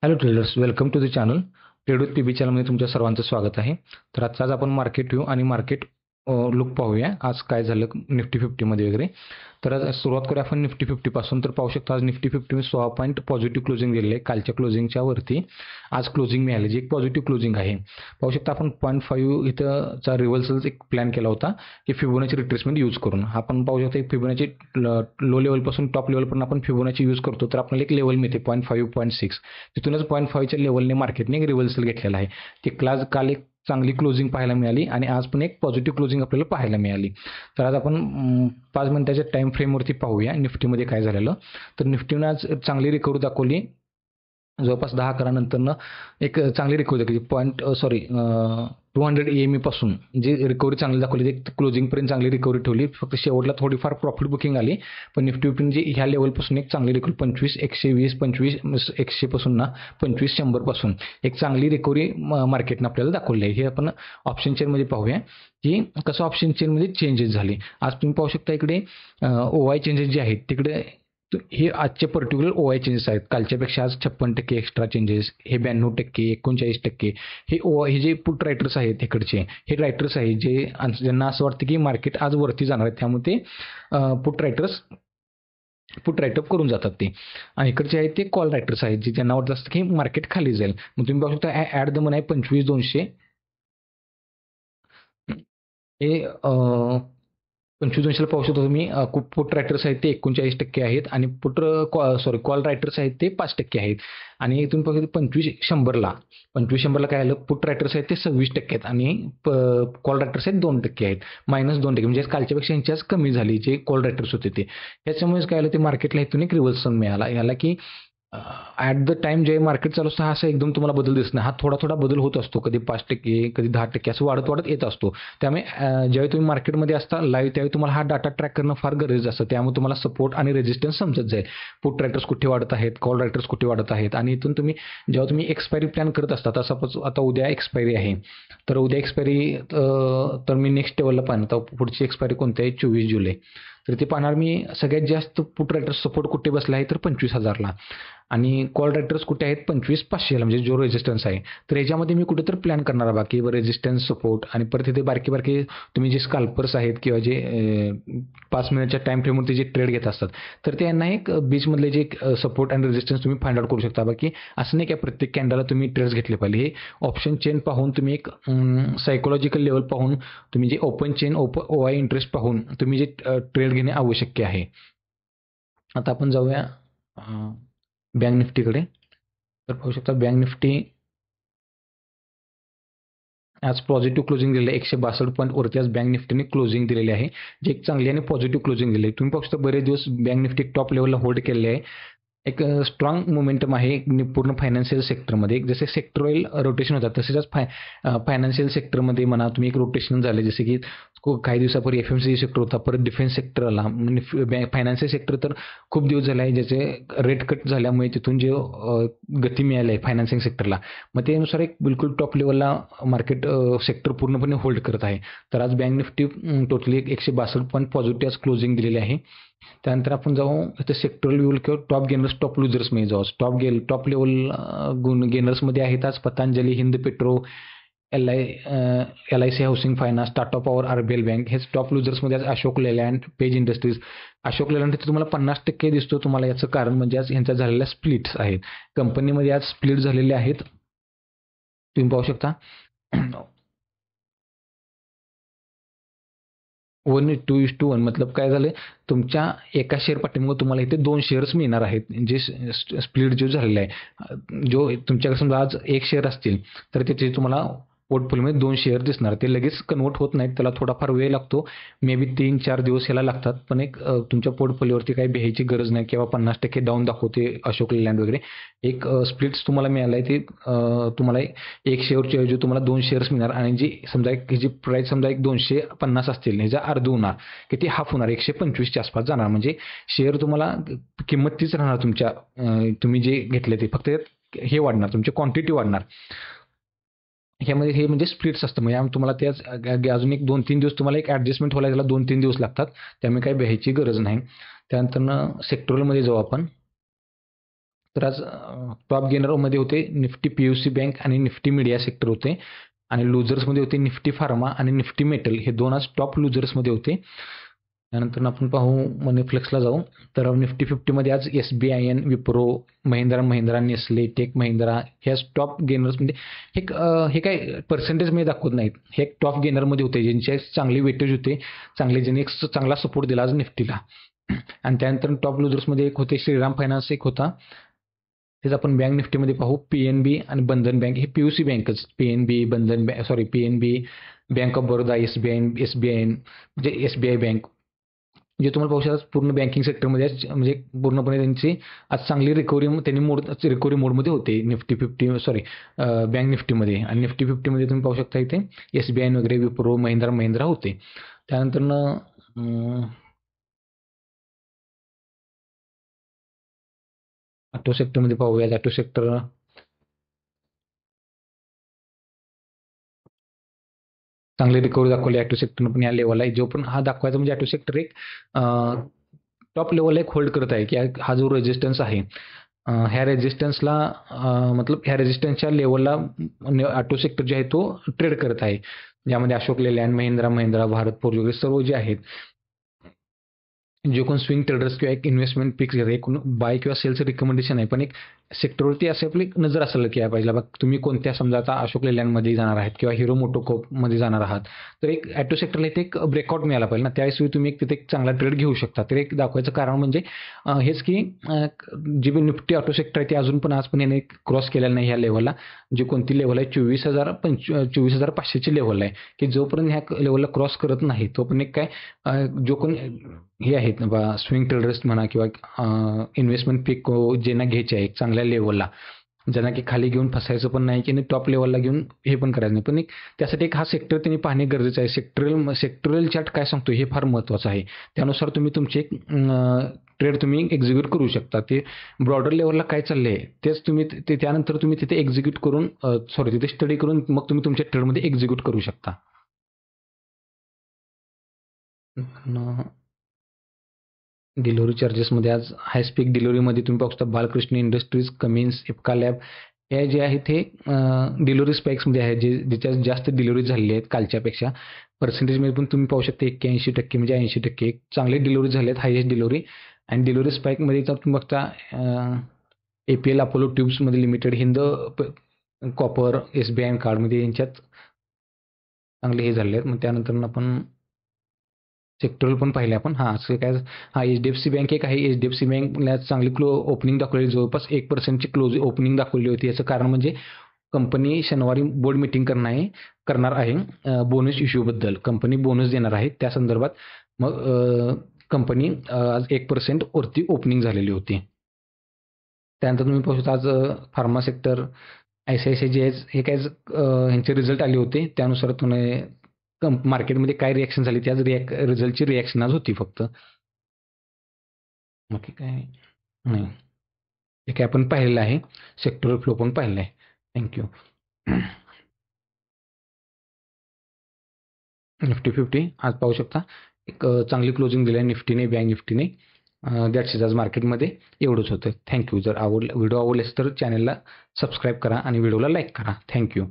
Hello traders, welcome to the channel. Trade with P चॅनलमध्ये तुमच्या सर्वांचं स्वागत आहे. तर आजचा आपण मार्केट व्ह्यू आणि मार्केट लुक पाहूया. आज काय झालं निफ्टी फिफ्टीमध्ये वगैरे. तर आज सुरुवात करूया आपण निफ्टी फिफ्टीपासून. तर पाहू शकता आज Nifty fifty 16 point positive closing दिलेलं आहे. कालच्या क्लोजिंगच्या वरती आज क्लोजिंग मिळाली, जी एक पॉझिटिव्ह क्लोजिंग आहे. पाहू शकता आपण 0.5 इथंचा रिव्हर्सलचा एक प्लॅन केला होता की फिबोनाची रिट्रेसमेंट यूज करून. आपण पाहू शकता एक फिबोनाची लो लेवलपासून टॉप लेवलपर्यंत आपण फिबोनाची यूज करतो, तर आपल्याला एक लेवल मिळते 0.5 0.6. तिथूनच 0.5च्या लेवलने मार्केटने एक रिव्हर्सल घेतलेला आहे. ते काल एक चांगली क्लोजिंग पाहायला मिळाली आणि आज पण एक पॉझिटिव्ह क्लोजिंग आपल्याला पाहायला मिळाली. तर आज आपण 5 मिनिटाच्या टाईम फ्रेमवरती पाहूया निफ्टीमध्ये काय झालेलं. तर निफ्टीने आज चांगली रिकव्हरी दाखवली. जवळपास 10 एक चांगली रिकव्हरी दाखवली. 200 EME पासून जी रिकव्हरी चांगली दाखवली, ते क्लोजिंगपर्यंत चांगली रिकव्हरी ठेवली. फक्त शेवटला थोडीफार प्रॉफिट बुकिंग आली, पण निफ्टी जी ह्या लेवलपासून एक चांगली रिकव्हरी 25,120 25,100 पासून ना 25,100 पासून एक चांगली रिकव्हरी मार्केटनं आपल्याला दाखवली आहे. हे आपण ऑप्शन चेनमध्ये पाहूया की कसं ऑप्शन चेनमध्ये चेंजेस झाले. आज तुम्ही पाहू शकता इकडे OI चेंजेस जे आहेत तिकडे हे आजचे पर्टिक्युलर OI चेंजेस आहेत. कालच्यापेक्षा आज 56% एक्स्ट्रा चेंजेस, हे 92%, 39%. हे जे पुट रायटर्स आहेत इकडचे, हे रायटर्स आहेत जे ज्यांना असं वाटतं की मार्केट आज वरती जाणार आहे, त्यामुळे ते पुट राईटअप करून जातात ते. आणि इकडचे आहेत ते कॉल रायटर्स आहेत, जे ज्यांना वाटत असतं की मार्केट खाली जाईल. मग तुम्ही पाहू शकता ॲट द मनी आहे 25,200. हे 25,200ला पाहू शकता तुम्ही. पुट रायटर्स आहेत ते 39% आहेत आणि कॉल रायटर्स आहेत ते 5% आहेत. आणि तुम्ही पाहू शकता 25,100ला काय आलं, पुट रायटर्स आहेत ते 26% आहेत आणि कॉल रायटर्स आहेत 2% आहेत. -2% म्हणजे कालच्यापेक्षा यांची आज कमी झाली, जे कॉल रायटर्स होते ते. त्याच्यामुळेच काय आलं, ते मार्केटला इथून एक रिव्हर्सल मिळाला. याला की ॲट द टाइम जे मार्केट चालू असतं, हा असा एकदम तुम्हाला बदल दिसत नाही. हा थोडा थोडा बदल होत असतो. कधी 5%, कधी 10% असं वाढत वाढत येत असतो. त्यामुळे ज्यावेळी तुम्ही मार्केटमध्ये असता लाईव्ह, त्यावेळी तुम्हाला हा डाटा ट्रॅक करणं फार गरजेचं असतं. त्यामुळे तुम्हाला सपोर्ट आणि रेजिस्टन्स समजत जाईल. पुट रायटर्स कुठे वाढत आहेत, कॉल रायटर्स कुठे वाढत आहेत. आणि इथून जेव्हा तुम्ही एक्सपायरी प्लॅन करत असता, तर सपोज आता उद्या एक्सपायरी आहे, तर उद्या एक्सपायरी तर मी नेक्स्ट टेबलला पाहणार. तर पुढची एक्सपायरी कोणती आहे, 24 जुलै. तर ते पाहणार मी सगळ्यात जास्त पुट रायटर्स सपोर्ट कुठे बसला आहे, तर 25,000ला. आणि कॉल रायटर्स कुठे आहेत, 25,500ला, म्हणजे जो रेजिस्टन्स आहे. तर याच्यामध्ये मी कुठेतरी प्लॅन करणार आहे बाकी रेजिस्टन्स, सपोर्ट. आणि परत इथे बारके तुम्ही जे स्काल्पर्स आहेत किंवा जे 5 मिनिटच्या टाईम फ्रेमवरती जे ट्रेड घेत असतात, तर त्यांना एक बीचमधले जे सपोर्ट आणि रेजिस्टन्स तुम्ही फाइंड आउट करू शकता. बाकी असं नाही की प्रत्येक कॅन्डलला तुम्ही ट्रेड्स घेतले पाहिजे. हे ऑप्शन चेन पाहून तुम्ही एक सायकोलॉजिकल लेवल पाहून, तुम्ही जे ओपन चेन OI इंटरेस्ट पाहून तुम्ही जे ट्रेड घेणे आवश्यक आहे. आता आपण जाऊया बँक निफ्टीकडे. तर पाहू शकता बँक निफ्टी आज पॉझिटिव्ह क्लोजिंग दिलेलं आहे. 162 पॉईंट वरती आज बँक निफ्टीने क्लोजिंग दिलेली आहे, जे एक चांगली आणि पॉझिटिव्ह क्लोजिंग दिली आहे. तुम्ही पाहू शकता बरेच दिवस बँक निफ्टी टॉप लेवलला होल्ड केलेले आहे. एक स्ट्रॉंग मोमेंटम आहे पूर्ण फायनान्शियल सेक्टरमध्ये. जसे सेक्टरल रोटेशन होतात, तसेच फायनान्शियल सेक्टरमध्ये म्हणा तुम्ही एक रोटेशन झाले. जसे की काही दिवसापूर्वी FMCG सेक्टर होता, परत डिफेन्स सेक्टर आला. फायनान्शियल सेक्टर तर खूप दिवस झाले आहे, ज्याचे रेट कट झाल्यामुळे तिथून जे गती मिळाली आहे फायनान्सिंग सेक्टरला, मग त्यानुसार एक बिलकुल टॉप लेवलला मार्केट सेक्टर पूर्णपणे होल्ड करत आहे. तर आज bank Nifty totally 162 point positive आज क्लोजिंग दिलेली आहे. त्यानंतर आपण जाऊ इथे सेक्टरल लेवल किंवा टॉप गेनर्स, टॉप लुजर्समध्ये जाऊ. टॉप लेवल गेनर्समध्ये आहेत आज Patanjali, Hind petro, LIC housing finance, Tata power, RBL bank. हेच टॉप लुजर्समध्ये आज Ashok Leyland, page industries. Ashok Leyland तिथे तुम्हाला 50% दिसतो. तुम्हाला याचं कारण म्हणजे आज ह्यांच्या झालेल्या स्प्लिट्स आहेत. कंपनीमध्ये आज स्प्लिट झालेले आहेत, तुम्ही पाहू शकता. 1:2:1 मतलब काय झालं, तुमच्या एका शेअर पाठीमागे तुम्हाला इथे 2 शेअर्स मिळणार आहेत, जे स्प्लिट जो झालेला आहे. जो तुमच्याकडे समजा आज 1 शेअर असतील, तर तिथे तुम्हाला पोर्टफोलिओमध्ये 2 शेअर दिसणार. ते लगेच कन्वर्ट होत नाहीत, त्याला थोडाफार वेळ लागतो. मे बी 3-4 दिवस याला लागतात. पण एक तुमच्या पोर्टफोलिओवरती काही भ्यायची गरज नाही किंवा 50% डाऊन दाखवते अशोक लेलँड वगैरे. एक स्प्लिट्स तुम्हाला मिळाला आहे, ते तुम्हाला 1 शेअरच्या ऐवजी तुम्हाला 2 शेअर्स मिळणार. आणि जी समजा जी प्राईस समजा 250 असतील, ह्याचा अर्ध होणार, की ती हाफ होणार, 125च्या आसपास जाणार. म्हणजे शेअर तुम्हाला किंमत तीच राहणार तुमच्या, तुम्ही जे घेतले ते, फक्त हे वाढणार, तुमची क्वांटिटी वाढणार. ह्यामध्ये हे म्हणजे स्प्लिट्स असतं. म्हणजे तुम्हाला त्याच अजून एक 2-3 दिवस तुम्हाला एक ॲडजस्टमेंट व्हायला त्याला 2-3 दिवस लागतात. त्यामुळे काही भ्यायची गरज नाही. त्यानंतर सेक्टरलमध्ये जाऊ आपण. तर आज टॉप गेनरमध्ये होते निफ्टी PSU बँक आणि निफ्टी मीडिया सेक्टर होते. आणि लुजर्समध्ये होते निफ्टी फार्मा आणि निफ्टी मेटल, हे दोन आज टॉप लुजर्समध्ये होते. त्यानंतर आपण पाहू मनीफ्लेक्सला जाऊ. तर निफ्टी 50मध्ये आज SBIN, Wipro, Mahindra, Nestle, tech Mahindra ह्या टॉप गेनर्समध्ये. हे काय पर्सेंटेजमध्ये दाखवत नाहीत, हे एक टॉप गेनरमध्ये होते ज्यांचे चांगले वेटेज होते, ज्यांनी एक चांगला सपोर्ट दिला आज निफ्टीला. आणि त्यानंतर टॉप लुजर्समध्ये एक होते श्रीराम फायनान्स एक होता. तेच आपण बँक निफ्टीमध्ये पाहू. PNB आणि बंधन बँक, हे PSU बँकच. PNB, Bandhan bank, PNB, bank of Baroda, SBIN म्हणजे SBI बँक, जे तुम्हाला पाहू शकता पूर्ण बँकिंग सेक्टरमध्ये म्हणजे पूर्णपणे त्यांची आज चांगली रिकव्हरी रिकव्हरी मोडमध्ये होते निफ्टी 50 बँक निफ्टीमध्ये. आणि निफ्टी 50मध्ये तुम्ही पाहू शकता इथे SBI वगैरे, विप्रो, महिंद्रा होते. त्यानंतर ऑटो सेक्टरमध्ये पाहूया. ऑटो सेक्टर चांगली रिकव्हरी दाखवली ऑटो सेक्टरनं पण या लेवलला. जो पण हा दाखवायचा म्हणजे ऑटो सेक्टर एक टॉप लेवलला एक होल्ड करत आहे, की हा जो रेजिस्टन्स आहे, ह्या रेजिस्टन्सला मतलब ह्या रेजिस्टन्सच्या लेवलला ऑटो सेक्टर जे आहे तो ट्रेड करत आहे. ज्यामध्ये अशोक लेलँड, महिंद्रा, भारत फोर्ज वगैरे सर्व जे आहेत, जे कोण स्विंग ट्रेडर्स किंवा एक इन्व्हेस्टमेंट पिक्स घेतात, एक बाय किंवा सेलचं रिकमेंडेशन आहे, पण एक सेक्टरवरती असे आपली नजर असायला की पाहिजे बघ, तुम्ही कोणत्या समजा आता अशोक लेलँडमध्ये जाणार आहात किंवा हिरो मोटोकॉपमध्ये जाणार आहात, तर एक ऑटो सेक्टरला इथे एक ब्रेकआउट मिळाला पाहिजे ना, त्यावेळी तुम्ही एक तिथे एक चांगला ट्रेड घेऊ शकता. तर एक दाखवायचं कारण म्हणजे हेच की जी निफ्टी ऑटो सेक्टर आहे ती अजून पण आज पण याने क्रॉस केलेलं नाही ह्या लेवलला. जी कोणती लेवल आहे 24,500ची लेवल आहे, की जोपर्यंत ह्या लेवलला क्रॉस करत नाही तोपर्यंत एक काय जो कोण हे आहेत ना बा स्विंग ट्रेडर्स म्हणा किंवा इन्व्हेस्टमेंट पिक ज्यांना घ्यायचे आहे चांगल्या लेवलला, ज्यांना की खाली घेऊन फसायचं पण नाही की टॉप लेवलला घेऊन हे पण करायचं नाही, पण एक त्यासाठी एक हा सेक्टर त्यांनी पाहणे गरजेचं आहे. सेक्टरल चार्ट काय सांगतो हे फार महत्त्वाचं आहे. त्यानुसार तुम्ही तुमचे ट्रेड तुम्ही एक्झिक्यूट करू शकता. ते ब्रॉडर लेवलला काय चाललंय तेच तुम्ही त्यानंतर तुम्ही तिथे एक्झिक्यूट करून तिथे स्टडी करून मग तुम्ही तुमच्या ट्रेडमध्ये एक्झिक्यूट करू शकता. डिलिव्हरी चार्जेसमध्ये आज हाय स्पीक डिलिव्हरीमध्ये तुम्ही पाहू शकता Balkrishna industries, Cummins, Ipca lab हे जे आहेत हे डिलिव्हरी स्पाइक्समध्ये आहेत, ज्याच्यात जास्त डिलिव्हरी झालेली आहेत कालच्यापेक्षा. पर्सेंटेजमध्ये पण तुम्ही पाहू शकता 81% म्हणजे 80% चांगले डिलिव्हरी झाले आहेत, हायेस्ट डिलिव्हरी. आणि डिलिव्हरी स्पाइकमध्ये तर तुम्ही बघता APL अपोलो ट्यूब्समध्ये लिमिटेड, हिंद कॉपर, SBI कार्डमध्ये यांच्यात चांगले हे झाले आहेत. मग त्यानंतर आपण सेक्टरल पण पाहिले आपण. असं काय HDFC बँक एक आहे. HDFC बँकला चांगली ओपनिंग दाखवली, जवळपास 1% क्लोज ओपनिंग दाखवली होती. याचं कारण म्हणजे कंपनी शनिवारी बोर्ड मीटिंग करणार आहे बोनस इश्यूबद्दल. कंपनी बोनस देणार आहे त्या संदर्भात. मग कंपनी आज 1% वरती ओपनिंग झालेली होती. त्यानंतर तुम्ही पाहू शकता आज फार्मा सेक्टर, ICICI जे हे काय ह्यांचे रिझल्ट आले होते, त्यानुसार तुम्ही मार्केटमध्ये काय रिॲक्शन झाली त्याच रिझल्टची रिॲक्शन आज होती फक्त. बाकी काय नाही. हे काय आपण पाहिलेलं आहे, सेक्टरल फ्लो पण पाहिलेला आहे. थँक्यू. निफ्टी 50 आज पाहू शकता एक चांगली क्लोजिंग दिली आहे निफ्टीने, बँक निफ्टीने. दॅट्स इज आज मार्केटमध्ये एवढंच होतं. थँक्यू. जर व्हिडिओ आवडलेस तर चॅनलला सबस्क्राईब करा आणि व्हिडिओला लाईक करा. थँक्यू.